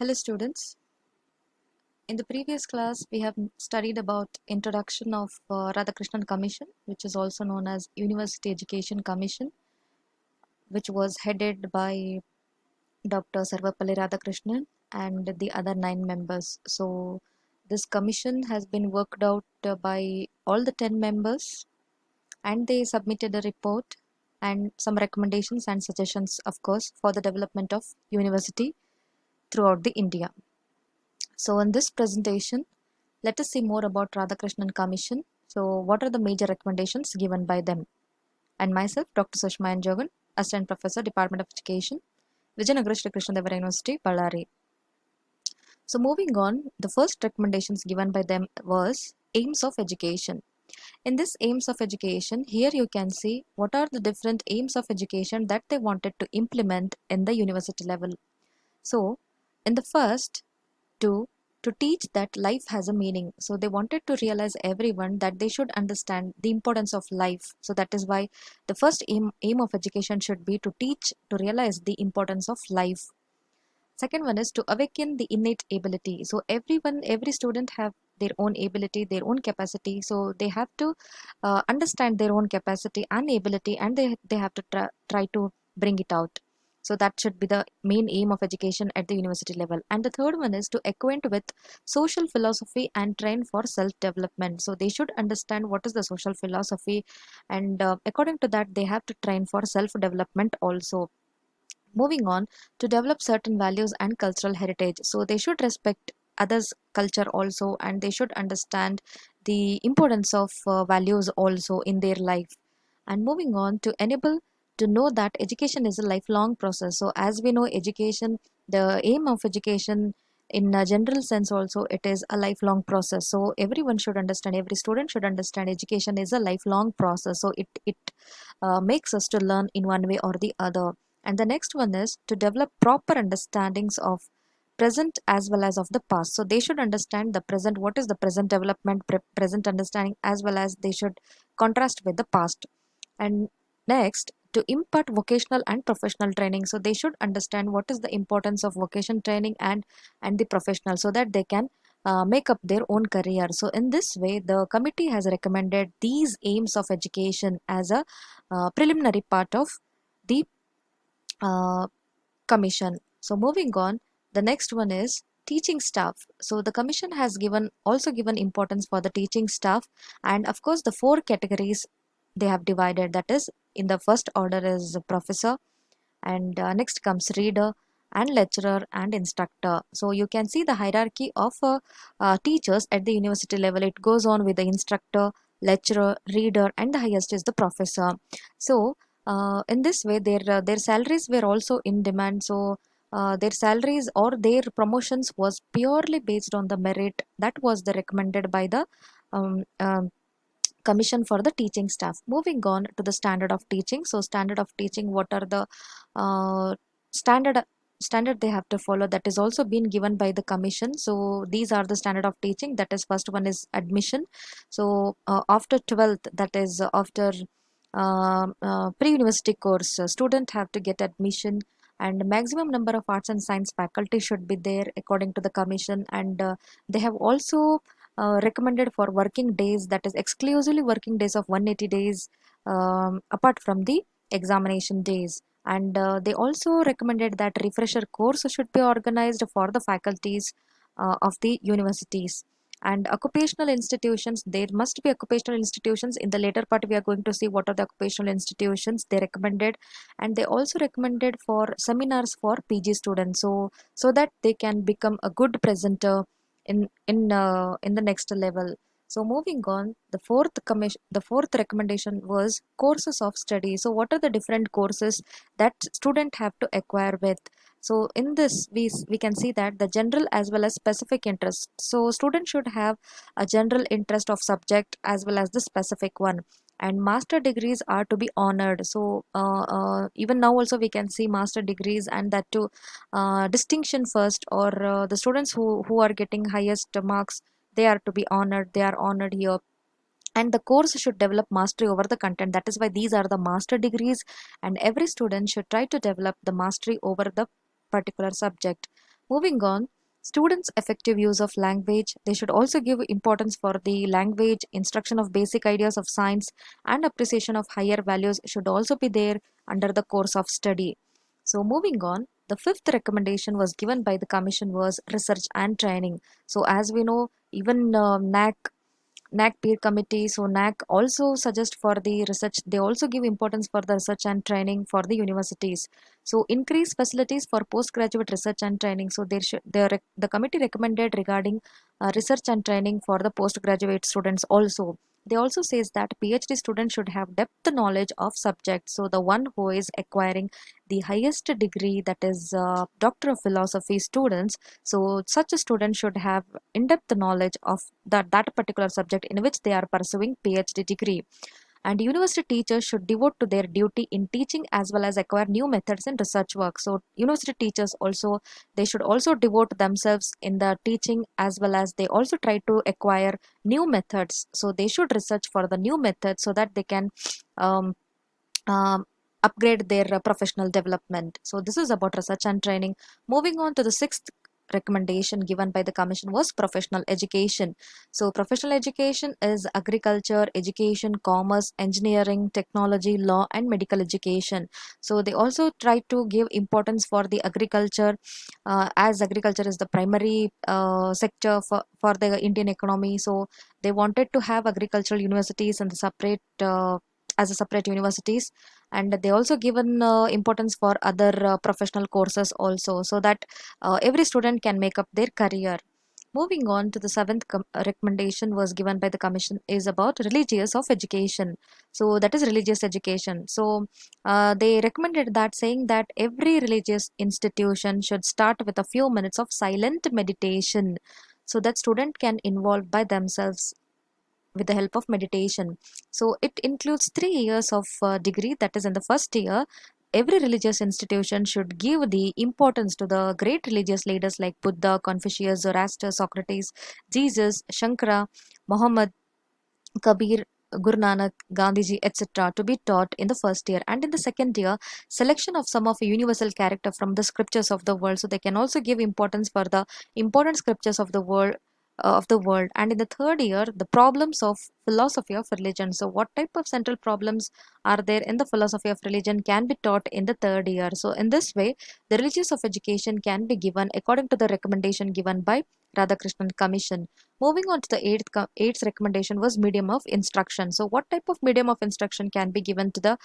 Hello students. In the previous class we have studied about introduction of Radhakrishnan Commission, which is also known as University Education Commission, which was headed by Dr. Sarvapalli Radhakrishnan and the other 9 members. So this commission has been worked out by all the 10 members, and they submitted a report and some recommendations and suggestions, of course, for the development of university throughout the India. So in this presentation, let us see more about Radhakrishnan Commission. So what are the major recommendations given by them? And myself, Dr. Sushma Jogan, Assistant Professor, Department of Education, Vijayanagara Sri Krishnadeva University, Ballari. So moving on, the first recommendations given by them was aims of education. In this aims of education, here you can see what are the different aims of education that they wanted to implement in the university level. So in the first, to teach that life has a meaning. So they wanted to realize everyone that they should understand the importance of life. So that is why the first aim of education should be to teach, to realize the importance of life. Second one is to awaken the innate ability. So every student have their own ability, their own capacity. So they have to understand their own capacity and ability, and they have to try to bring it out. So that should be the main aim of education at the university level. And the third one is to acquaint with social philosophy and train for self-development. So they should understand what is the social philosophy, and according to that, they have to train for self-development also. Moving on, to develop certain values and cultural heritage. So they should respect others' culture also, and they should understand the importance of values also in their life. And moving on, to enable to know that education is a lifelong process. So as we know, education, the aim of education in a general sense also, it is a lifelong process. So everyone should understand, every student should understand education is a lifelong process. So it makes us to learn in one way or the other. And the next one is to develop proper understandings of present as well as of the past. So they should understand the present, what is the present development, present understanding, as well as they should contrast with the past. And next, to impart vocational and professional training. So they should understand what is the importance of vocation training and the professional, so that they can make up their own career. So in this way, the committee has recommended these aims of education as a preliminary part of the uh, commission. So moving on, the next one is teaching staff. So the commission has also given importance for the teaching staff, and of course the 4 categories they have divided. That is, in the first order is professor, and next comes reader and lecturer and instructor. So you can see the hierarchy of teachers at the university level. It goes on with the instructor, lecturer, reader, and the highest is the professor. So in this way, their salaries were also in demand. So their salaries or their promotions was purely based on the merit that was the recommended by the um, um, commission for the teaching staff. Moving on to the standard of teaching. So standard of teaching, what are the uh, standard standard they have to follow, that is also been given by the commission. So these are the standard of teaching. That is, first one is admission. So after 12th, that is after pre-university course, student have to get admission, and maximum number of arts and science faculty should be there according to the commission. And they have also recommended for working days, that is exclusively working days of 180 days, apart from the examination days. And they also recommended that refresher course should be organized for the faculties of the universities. And occupational institutions, there must be occupational institutions. In the later part we are going to see what are the occupational institutions they recommended. And they also recommended for seminars for PG students, so that they can become a good presenter in the next level. So moving on, the fourth recommendation was courses of study. So what are the different courses that student have to acquire with? So in this, we can see that the general as well as specific interest. So student should have a general interest of subject as well as the specific one. And master degrees are to be honored. So even now also we can see master degrees, and that too distinction first, or the students who are getting highest marks, they are to be honored, they are honored here. And the course should develop mastery over the content. That is why these are the master degrees, and every student should try to develop the mastery over the particular subject. Moving on, students' effective use of language. They should also give importance for the language, instruction of basic ideas of science, and appreciation of higher values should also be there under the course of study. So, moving on, the fifth recommendation was given by the Commission was research and training. So, as we know, even NAC peer committee, so NAC also suggest for the research. They also give importance for the research and training for the universities. So increase facilities for postgraduate research and training. So the committee recommended regarding research and training for the postgraduate students also. They also says that PhD students should have depth knowledge of subjects. So the one who is acquiring the highest degree, that is Doctor of Philosophy students, so such a student should have in-depth knowledge of that particular subject in which they are pursuing PhD degree. And university teachers should devote to their duty in teaching as well as acquire new methods in research work. So university teachers also, they should also devote themselves in the teaching as well as they also try to acquire new methods. So they should research for the new methods so that they can um, um, upgrade their professional development. So this is about research and training. Moving on to the sixth recommendation given by the commission was professional education. So professional education is agriculture, education, commerce, engineering, technology, law, and medical education. So they also try to give importance for the agriculture, as agriculture is the primary sector for the Indian economy. So they wanted to have agricultural universities and the separate as a separate universities, and they also given importance for other professional courses also, so that every student can make up their career. Moving on to the seventh recommendation was given by the commission is about religious of education. So that is religious education. So they recommended that, saying that every religious institution should start with a few minutes of silent meditation, so that student can involve by themselves with the help of meditation. So it includes 3 years of degree, that is in the first year. Every religious institution should give the importance to the great religious leaders like Buddha, Confucius, Zoroaster, Socrates, Jesus, Shankara, Muhammad, Kabir, Guru Nanak, Gandhiji, etc. to be taught in the first year. And in the second year, selection of some of a universal character from the scriptures of the world. So they can also give importance for the important scriptures of the world. And in the third year, the problems of philosophy of religion. So what type of central problems are there in the philosophy of religion can be taught in the third year. So in this way, the religious of education can be given according to the recommendation given by Radhakrishnan Commission. Moving on to the eighth recommendation was medium of instruction. So what type of medium of instruction can be given to the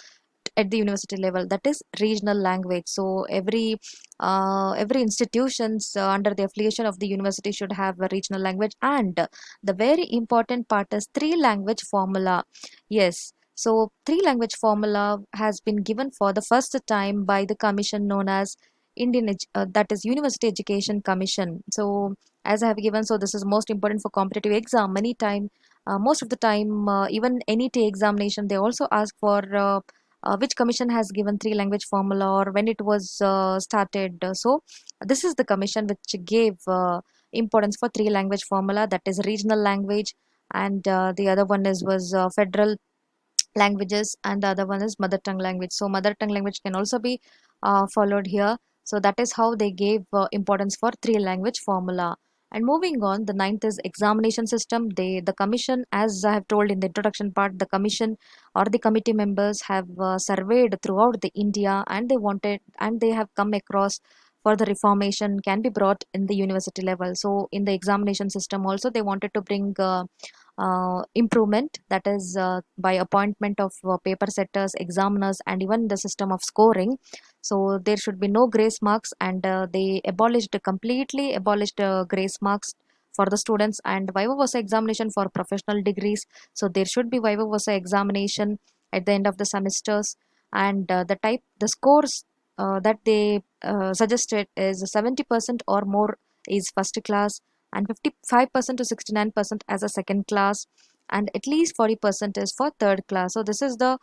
at the university level? That is regional language. So every institutions under the affiliation of the university should have a regional language, and the very important part is three language formula. Yes, so three language formula has been given for the first time by the commission known as that is University Education Commission. So as I have given, so this is most important for competitive exam. Many time, most of the time, even NET examination, they also ask for which commission has given three language formula or when it was started. So this is the commission which gave importance for three language formula, that is regional language, and the other one is was federal languages, and the other one is mother tongue language. So mother tongue language can also be followed here. So that is how they gave importance for three language formula. And moving on, the ninth is examination system. The commission, as I have told in the introduction part, the commission or the committee members have surveyed throughout the India, and they have come across for the reformation can be brought in the university level. So in the examination system also, they wanted to bring improvement, that is by appointment of paper setters, examiners, and even the system of scoring. So there should be no grace marks, and they completely abolished grace marks for the students, and viva voce examination for professional degrees. So there should be viva voce examination at the end of the semesters, and the scores that they suggested is 70% or more is first class, and 55% to 69% as a second class, and at least 40% is for third class. So this is the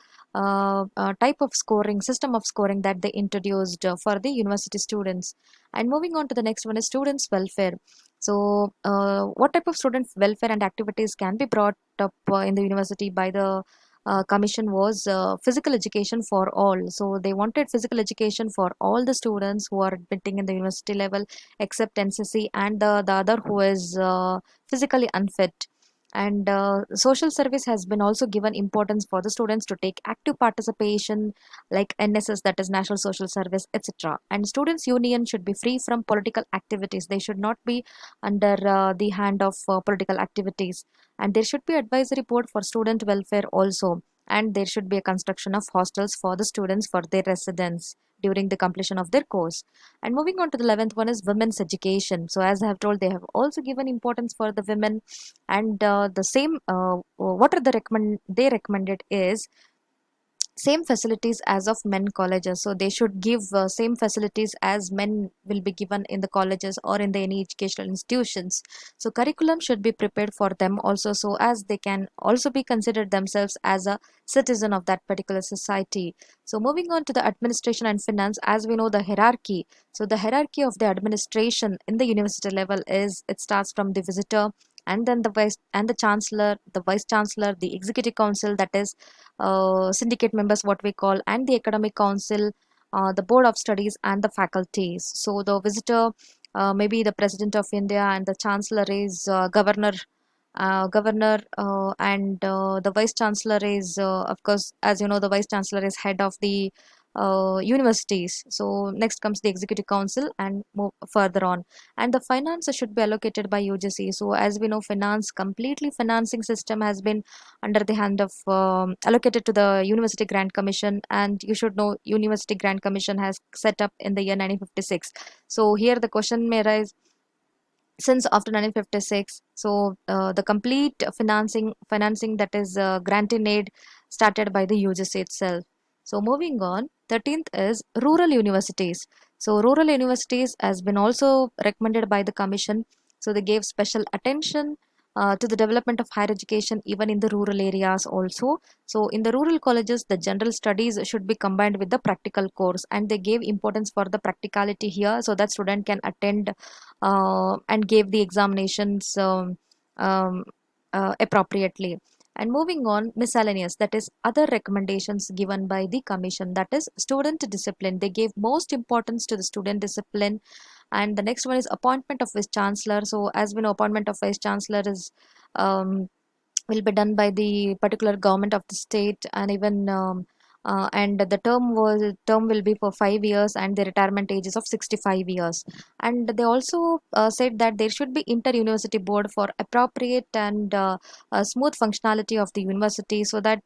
type of scoring system of scoring that they introduced for the university students. And moving on to the next one is students welfare. So what type of student welfare and activities can be brought up in the university by the Commission was physical education for all. So they wanted physical education for all the students who are admitting in the university level, except NCC and the other who is physically unfit. And social service has been also given importance for the students to take active participation, like NSS, that is National Social Service, etc. And students union should be free from political activities. They should not be under the hand of political activities. And there should be advisory board for student welfare also. And there should be a construction of hostels for the students for their residence during the completion of their course. And moving on to the 11th one is women's education. So as I have told, they have also given importance for the women. And the same what are the they recommended is same facilities as of men colleges. So they should give same facilities as men will be given in the colleges or in the any educational institutions. So curriculum should be prepared for them also, so as they can also be considered themselves as a citizen of that particular society. So moving on to the administration and finance, as we know the hierarchy. So the hierarchy of the administration in the university level is, it starts from the visitor, and then the vice and the chancellor, the vice chancellor, the executive council, that is syndicate members, what we call, and the academic council, the board of studies, and the faculties. So the visitor, maybe the president of India, and the chancellor is governor, and the vice chancellor is, of course, as you know, the vice chancellor is head of the universities. So next comes the executive council, and move further on. And the finance should be allocated by UGC. So as we know, finance, completely financing system has been under the hand of allocated to the University Grant Commission. And you should know University Grant Commission has set up in the year 1956. So here the question may arise, since after 1956, so the complete financing, that is grant in aid, started by the UGC itself. So moving on, 13th is rural universities. So rural universities has been also recommended by the commission. So they gave special attention to the development of higher education even in the rural areas also. So in the rural colleges, the general studies should be combined with the practical course, and they gave importance for the practicality here, so that student can attend and gave the examinations um, appropriately. And moving on, miscellaneous, that is other recommendations given by the commission, that is student discipline. They gave most importance to the student discipline. And the next one is appointment of vice chancellor. So as we know, appointment of vice chancellor is um, will be done by the particular government of the state. And even and the term will be for 5 years, and the retirement age is of 65 years. And they also said that there should be inter-university board for appropriate and smooth functionality of the university, so that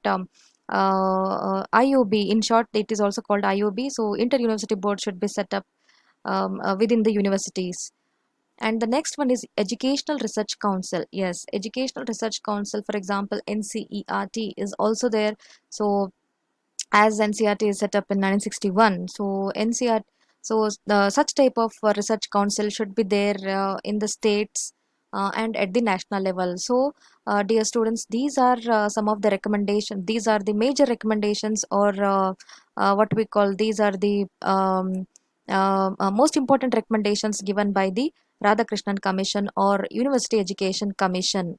IOB, in short, it is also called IOB. So inter-university board should be set up within the universities. And the next one is Educational Research Council. Yes, Educational Research Council, for example, NCERT is also there. So as NCERT is set up in 1961, so NCERT, so the such type of research council should be there in the states and at the national level. So dear students, these are some of the recommendations. These are the major recommendations, or what we call, these are the most important recommendations given by the Radhakrishnan Commission or University Education Commission.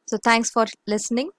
So thanks for listening.